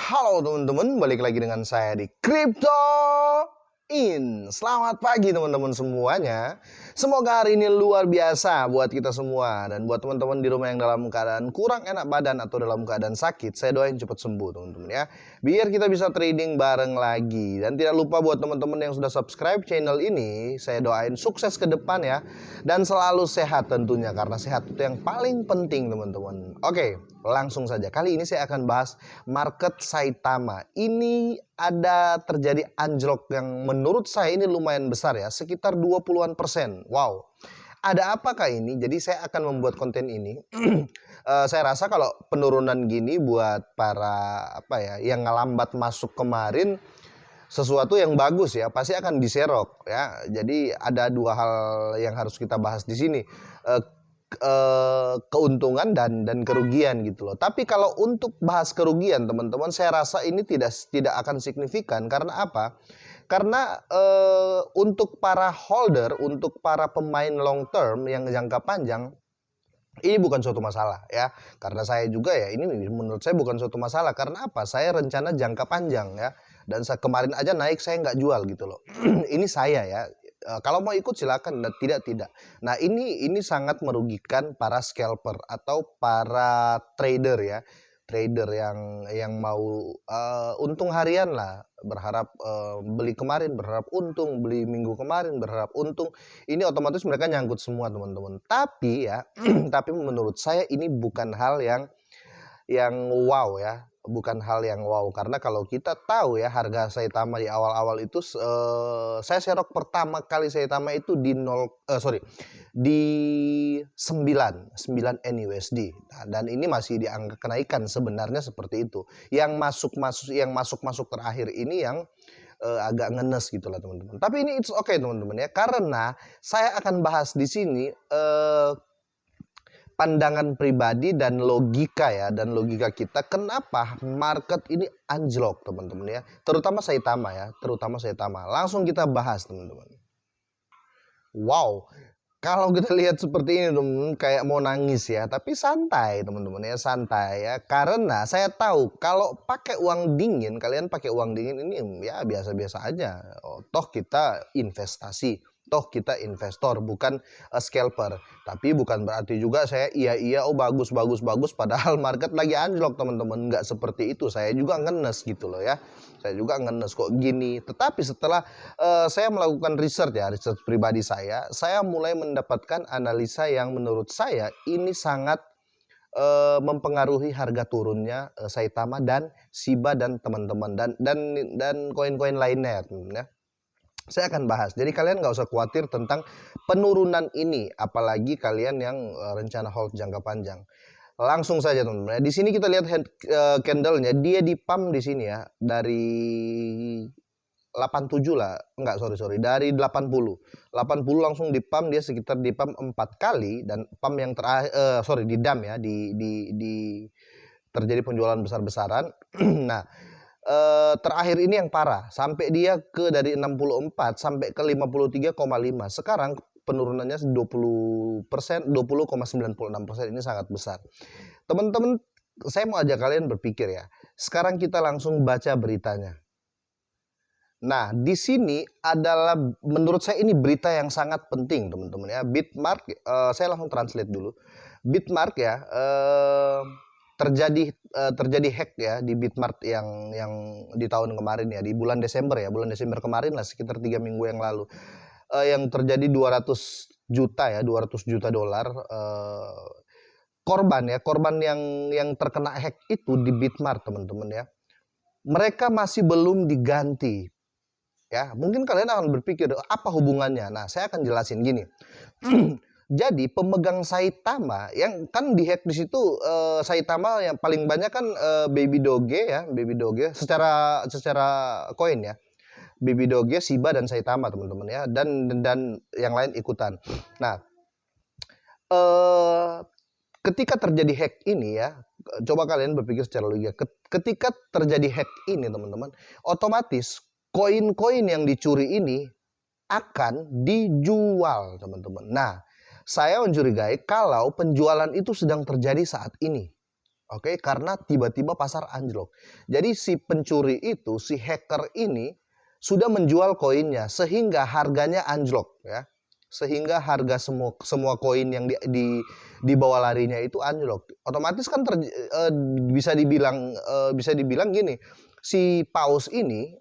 Halo teman-teman, balik lagi dengan saya di Crypto In. Selamat pagi teman-teman semuanya. Semoga hari ini luar biasa buat kita semua. Dan buat teman-teman di rumah yang dalam keadaan kurang enak badan atau dalam keadaan sakit, saya doain cepat sembuh teman-teman ya. Biar kita bisa trading bareng lagi. Dan tidak lupa buat teman-teman yang sudah subscribe channel ini, saya doain sukses ke depan ya. Dan selalu sehat tentunya, karena sehat itu yang paling penting teman-teman. Oke, langsung saja. Kali ini saya akan bahas market Saitama. Ini ada terjadi anjlok yang menurut saya ini lumayan besar ya, sekitar 20-an%. Wow. Ada apakah ini? Jadi saya akan membuat konten ini. Saya rasa kalau penurunan gini buat para yang ngelambat masuk kemarin, sesuatu yang bagus ya, pasti akan diserok ya. Jadi ada dua hal yang harus kita bahas di sini. Eh, Keuntungan dan kerugian gitu loh. Tapi kalau untuk bahas kerugian teman-teman, saya rasa ini tidak akan signifikan. Karena apa? Karena untuk para holder, untuk para pemain long term yang jangka panjang, ini bukan suatu masalah ya. Karena saya juga ya, ini menurut saya bukan suatu masalah. Karena apa? Saya rencana jangka panjang ya. Dan kemarin aja naik saya nggak jual gitu loh. Ini saya ya. Kalau mau ikut silakan, dan tidak. Nah ini sangat merugikan para scalper atau para trader ya, trader yang mau untung harian lah, berharap beli kemarin berharap untung, beli minggu kemarin berharap untung. Ini otomatis mereka nyangkut semua teman-teman. Tapi ya, tapi menurut saya ini bukan hal yang wow ya, bukan hal yang wow. Karena kalau kita tahu ya, harga Saitama di awal-awal itu saya serok pertama kali Saitama itu di di 9 NUSD. Nah, dan ini masih di angka kenaikan sebenarnya seperti itu. Yang masuk terakhir ini yang agak ngenes gitu lah teman-teman. Tapi ini it's okay teman-teman ya, karena saya akan bahas di sini pandangan pribadi dan logika ya, dan logika kita kenapa market ini anjlok teman-teman ya, terutama Saitama. Langsung kita bahas teman-teman. Wow, kalau kita lihat seperti ini teman-teman, kayak mau nangis ya, tapi santai teman-teman ya, santai ya. Karena saya tahu kalau pakai uang dingin, kalian pakai uang dingin ini ya biasa-biasa aja. Toh kita investasi, toh kita investor, bukan scalper. Tapi bukan berarti juga saya iya bagus padahal market lagi anjlok teman-teman. Nggak seperti itu. Saya juga ngenes gitu loh ya. Saya juga ngenes kok gini. Tetapi setelah saya melakukan research pribadi saya mulai mendapatkan analisa yang menurut saya ini sangat mempengaruhi harga turunnya Saitama dan Shiba dan teman-teman, dan koin-koin lainnya ya. Saya akan bahas. Jadi kalian nggak usah khawatir tentang penurunan ini, apalagi kalian yang rencana hold jangka panjang. Langsung saja teman-teman. Di sini kita lihat candlenya, dia di pump di sini ya, dari 87 lah, enggak sorry, dari 80 langsung di pump, dia sekitar di pump 4 kali, dan pump yang terakhir di dump ya, di terjadi penjualan besar-besaran. Nah, terakhir ini yang parah, sampai dia dari 64 sampai ke 53,5. Sekarang penurunannya 20%, 20,96%. Ini sangat besar teman-teman. Saya mau ajak kalian berpikir ya, sekarang kita langsung baca beritanya. Nah, di sini adalah menurut saya ini berita yang sangat penting teman-teman ya. Bitmark, saya langsung translate dulu. Bitmark ya, terjadi hack ya di Bitmark yang di tahun kemarin ya, di bulan Desember kemarin lah, sekitar 3 minggu yang lalu, yang terjadi 200 juta dolar. Korban yang terkena hack itu di Bitmark teman-teman ya, mereka masih belum diganti ya. Mungkin kalian akan berpikir apa hubungannya. Nah, saya akan jelasin gini. Jadi pemegang Saitama yang kan dihack di situ, Saitama yang paling banyak kan Baby Doge secara koin ya. Baby Doge, Shiba dan Saitama teman-teman ya, dan yang lain ikutan. Nah, ketika terjadi hack ini ya, coba kalian berpikir secara logika. Ketika terjadi hack ini teman-teman, otomatis koin-koin yang dicuri ini akan dijual teman-teman. Nah, saya mencurigai kalau penjualan itu sedang terjadi saat ini. Oke, karena tiba-tiba pasar anjlok. Jadi si pencuri itu, si hacker ini sudah menjual koinnya sehingga harganya anjlok ya. Sehingga harga semua koin yang di bawah larinya itu anjlok. Otomatis kan bisa dibilang gini, si paus ini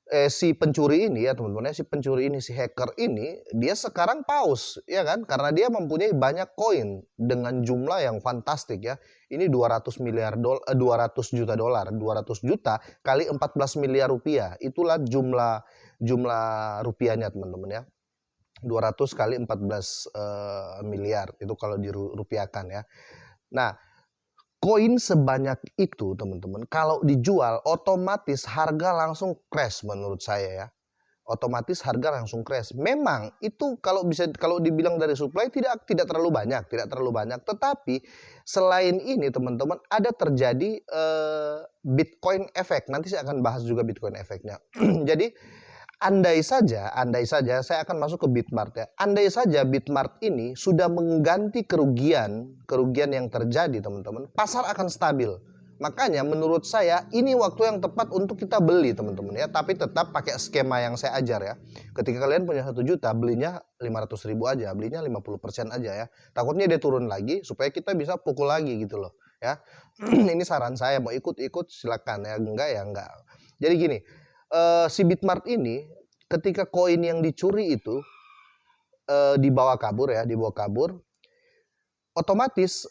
eh si pencuri ini ya teman-teman ya, si pencuri ini, si hacker ini, dia sekarang paus, ya kan? Karena dia mempunyai banyak koin dengan jumlah yang fantastik ya. Ini 200 juta dolar, 200 juta kali 14 miliar rupiah. Itulah jumlah jumlah rupiahnya teman-teman ya. 200 kali 14 miliar itu kalau dirupiahkan ya. Nah, koin sebanyak itu teman-teman, kalau dijual otomatis harga langsung crash menurut saya ya. Otomatis harga langsung crash. Memang itu kalau dibilang dari supply tidak terlalu banyak. Tetapi selain ini teman-teman ada terjadi Bitcoin effect. Nanti saya akan bahas juga Bitcoin effect-nya. Jadi andai saja saya akan masuk ke Bitmart ya. Andai saja Bitmart ini sudah mengganti kerugian yang terjadi teman-teman, pasar akan stabil. Makanya menurut saya ini waktu yang tepat untuk kita beli teman-teman ya. Tapi tetap pakai skema yang saya ajar ya. Ketika kalian punya 1 juta, belinya 500.000 aja, belinya 50% aja ya. Takutnya dia turun lagi supaya kita bisa pukul lagi gitu loh ya. Ini saran saya, mau ikut silakan ya, enggak ya enggak. Jadi gini, si Bitmart ini ketika koin yang dicuri itu dibawa kabur, otomatis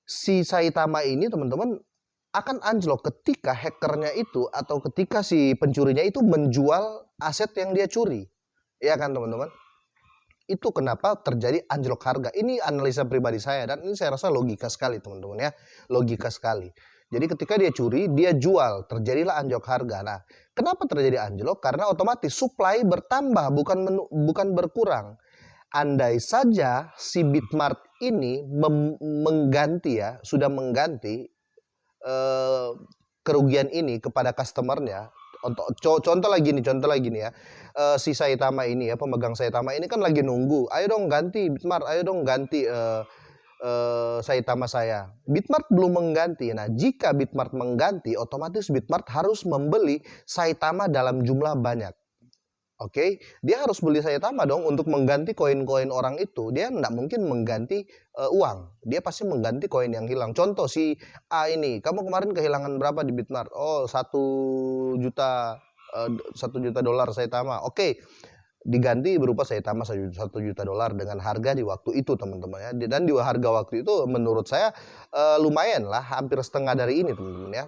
si Saitama ini teman-teman akan anjlok ketika hackernya itu atau ketika si pencurinya itu menjual aset yang dia curi, ya kan teman-teman? Itu kenapa terjadi anjlok harga. Ini analisa pribadi saya dan ini saya rasa logika sekali teman-teman ya, logika sekali. Jadi ketika dia curi, dia jual, terjadilah anjlok harga. Nah, kenapa terjadi anjlok? Karena otomatis supply bertambah, bukan berkurang. Andai saja si Bitmart ini sudah mengganti kerugian ini kepada customernya. Contoh lagi nih ya, si Saitama ini ya, pemegang Saitama ini kan lagi nunggu, ayo dong ganti Bitmart, ayo dong ganti Saitama saya. Bitmart belum mengganti. Nah, jika Bitmart mengganti, otomatis Bitmart harus membeli Saitama dalam jumlah banyak. Oke, dia harus beli Saitama dong untuk mengganti koin-koin orang itu. Dia tidak mungkin mengganti uang. Dia pasti mengganti koin yang hilang. Contoh si A ini, kamu kemarin kehilangan berapa di Bitmart? Oh, 1 juta dolar Saitama. Oke, diganti berupa Saitama 1 juta dolar dengan harga di waktu itu teman-teman ya. Dan di harga waktu itu menurut saya lumayan lah, hampir setengah dari ini teman-teman ya.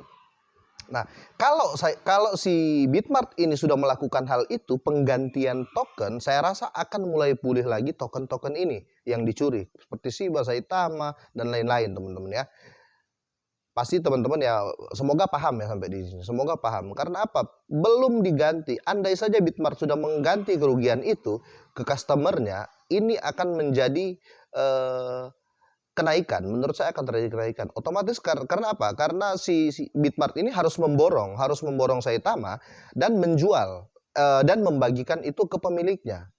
Nah, kalau si Bitmart ini sudah melakukan hal itu, penggantian token, saya rasa akan mulai pulih lagi token-token ini yang dicuri, seperti Shiba, Saitama, dan lain-lain teman-teman ya. Pasti teman-teman ya, semoga paham ya sampai di sini. Semoga paham. Karena apa? Belum diganti. Andai saja Bitmart sudah mengganti kerugian itu ke customernya, ini akan menjadi kenaikan. Menurut saya akan terjadi kenaikan. Otomatis karena apa? Karena si Bitmart ini harus memborong Saitama dan menjual dan membagikan itu ke pemiliknya.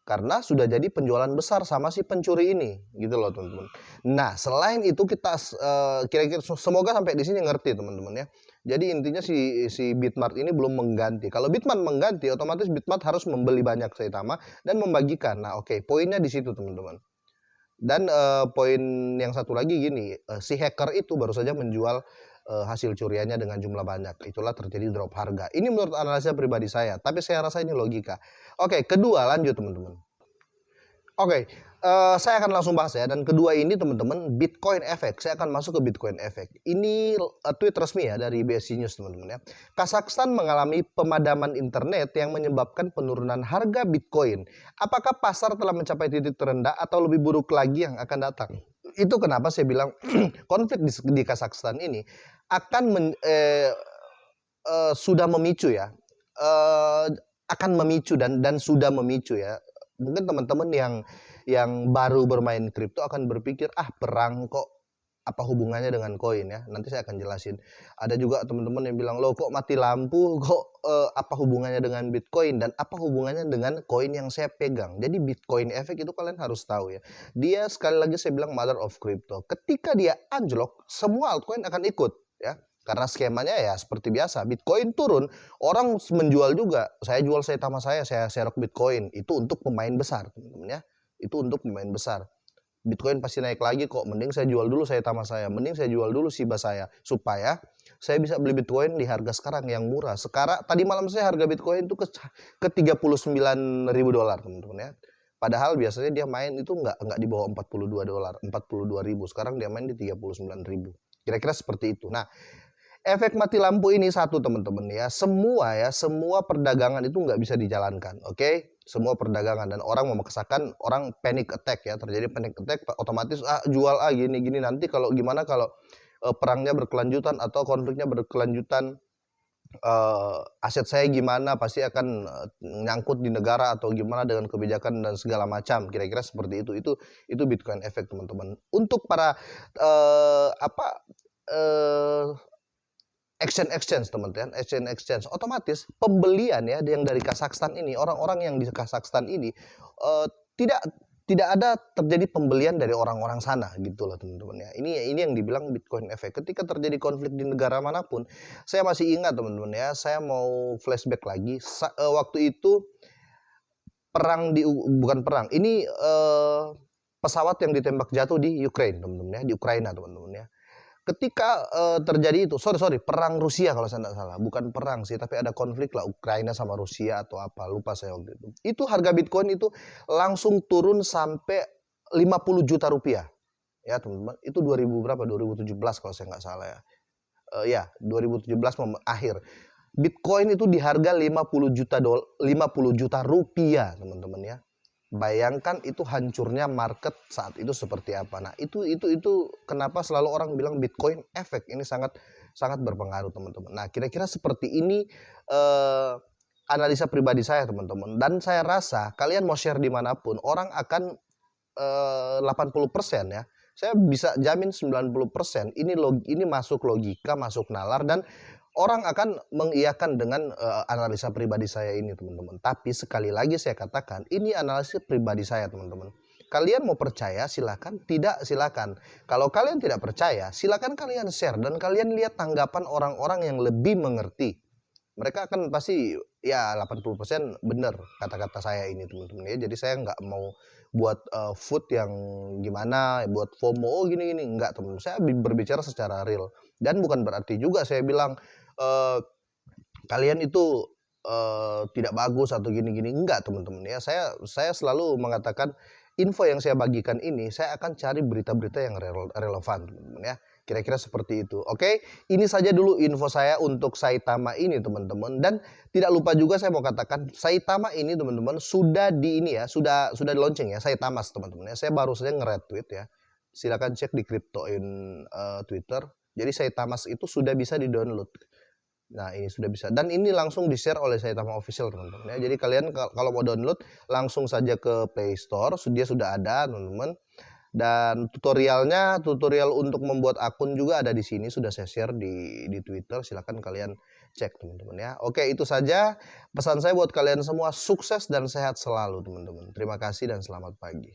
Karena sudah jadi penjualan besar sama si pencuri ini, gitu loh teman-teman. Nah, selain itu kita kira-kira semoga sampai di sini ngerti teman-teman ya. Jadi intinya si Bitmart ini belum mengganti. Kalau Bitmart mengganti, otomatis Bitmart harus membeli banyak Saitama dan membagikan. Nah, oke, poinnya di situ teman-teman. Dan poin yang satu lagi gini, si hacker itu baru saja menjual hasil curiannya dengan jumlah banyak. Itulah terjadi drop harga. Ini menurut analisa pribadi saya, tapi saya rasa ini logika. Oke, kedua lanjut teman-teman. Oke, saya akan langsung bahas ya. Dan kedua ini teman-teman, Bitcoin Effect. Saya akan masuk ke Bitcoin Effect. Ini tweet resmi ya dari BSC News teman-teman ya. Kazakhstan mengalami pemadaman internet yang menyebabkan penurunan harga Bitcoin. Apakah pasar telah mencapai titik terendah atau lebih buruk lagi yang akan datang? Itu kenapa saya bilang konflik di Kazakhstan ini akan sudah memicu ya. Akan memicu dan sudah memicu ya. Mungkin teman-teman yang baru bermain kripto akan berpikir, perang kok apa hubungannya dengan koin ya? Nanti saya akan jelasin. Ada juga teman-teman yang bilang, "Loh kok mati lampu? Kok apa hubungannya dengan Bitcoin dan apa hubungannya dengan koin yang saya pegang?" Jadi Bitcoin efek itu kalian harus tahu ya. Dia sekali lagi saya bilang mother of crypto. Ketika dia anjlok, semua altcoin akan ikut ya. Karena skemanya ya seperti biasa, Bitcoin turun, orang menjual juga. Saya jual Saitama saya serok Bitcoin. Itu untuk pemain besar, teman-teman ya. Itu untuk pemain besar. Bitcoin pasti naik lagi kok, mending saya jual dulu Saitama saya, mending saya jual dulu Shiba saya, supaya saya bisa beli Bitcoin di harga sekarang yang murah. Sekarang tadi malam saya harga Bitcoin itu ke 39.000 dolar, teman-teman ya. Padahal biasanya dia main itu nggak di bawah 42 dolar, 42.000. Sekarang dia main di 39.000. Kira-kira seperti itu. Nah, efek mati lampu ini satu teman-teman ya, semua perdagangan itu nggak bisa dijalankan, oke? Semua perdagangan dan orang memaksakan, orang panic attack ya, terjadi panic attack, otomatis jual gini-gini, nanti kalau gimana kalau perangnya berkelanjutan atau konfliknya berkelanjutan, aset saya gimana, pasti akan nyangkut di negara atau gimana dengan kebijakan dan segala macam, kira-kira seperti itu. Itu Bitcoin efek teman-teman. Untuk para exchange teman-teman, exchange otomatis pembelian ya yang dari Kazakhstan ini, orang-orang yang di Kazakhstan ini tidak tidak ada terjadi pembelian dari orang-orang sana gitu loh teman-teman ya. Ini yang dibilang Bitcoin effect. Ketika terjadi konflik di negara manapun, saya masih ingat teman-teman ya, saya mau flashback lagi waktu itu bukan perang. Ini pesawat yang ditembak jatuh di Ukraine teman-teman ya, di Ukraina teman-teman ya. Ketika terjadi itu, sorry, perang Rusia kalau saya tidak salah, bukan perang sih, tapi ada konflik lah Ukraina sama Rusia atau apa, lupa saya waktu itu. Itu harga Bitcoin itu langsung turun sampai 50 juta rupiah, ya teman-teman. Itu 2000 berapa? 2017 kalau saya nggak salah ya. Ya 2017 akhir. Bitcoin itu di harga 50 juta rupiah, teman-teman ya. Bayangkan itu hancurnya market saat itu seperti apa. Nah, itu kenapa selalu orang bilang Bitcoin efek ini sangat berpengaruh, teman-teman. Nah, kira-kira seperti ini analisa pribadi saya, teman-teman. Dan saya rasa kalian mau share dimanapun, orang akan 80% ya. Saya bisa jamin 90% ini masuk logika, masuk nalar, dan orang akan mengiyakan dengan analisa pribadi saya ini, teman-teman. Tapi sekali lagi saya katakan, ini analisa pribadi saya, teman-teman. Kalian mau percaya silakan, tidak silakan. Kalau kalian tidak percaya, silakan kalian share dan kalian lihat tanggapan orang-orang yang lebih mengerti. Mereka akan pasti ya 80% benar kata-kata saya ini, teman-teman ya. Jadi saya nggak mau buat food yang gimana, buat FOMO gini-gini, enggak, teman-teman. Saya berbicara secara real. Dan bukan berarti juga saya bilang kalian itu tidak bagus atau gini-gini, enggak teman-teman ya. Saya selalu mengatakan info yang saya bagikan ini, saya akan cari berita-berita yang relevan, teman-teman ya. Kira-kira seperti itu. Oke, ini saja dulu info saya untuk Saitama ini, teman-teman. Dan tidak lupa juga saya mau katakan Saitama ini, teman-teman, sudah sudah di launching ya, Saitama teman-teman ya. Saya baru saja nge-retweet ya. Silakan cek di Cryptoin Twitter. Jadi Saitama itu sudah bisa di-download. Nah, ini sudah bisa dan ini langsung di-share oleh Saitama Official, teman-teman ya. Jadi kalian kalau mau download langsung saja ke Play Store, dia sudah ada, teman-teman. Dan tutorial untuk membuat akun juga ada di sini, sudah saya share di Twitter. Silakan kalian cek, teman-teman ya. Oke, itu saja pesan saya buat kalian semua, sukses dan sehat selalu, teman-teman. Terima kasih dan selamat pagi.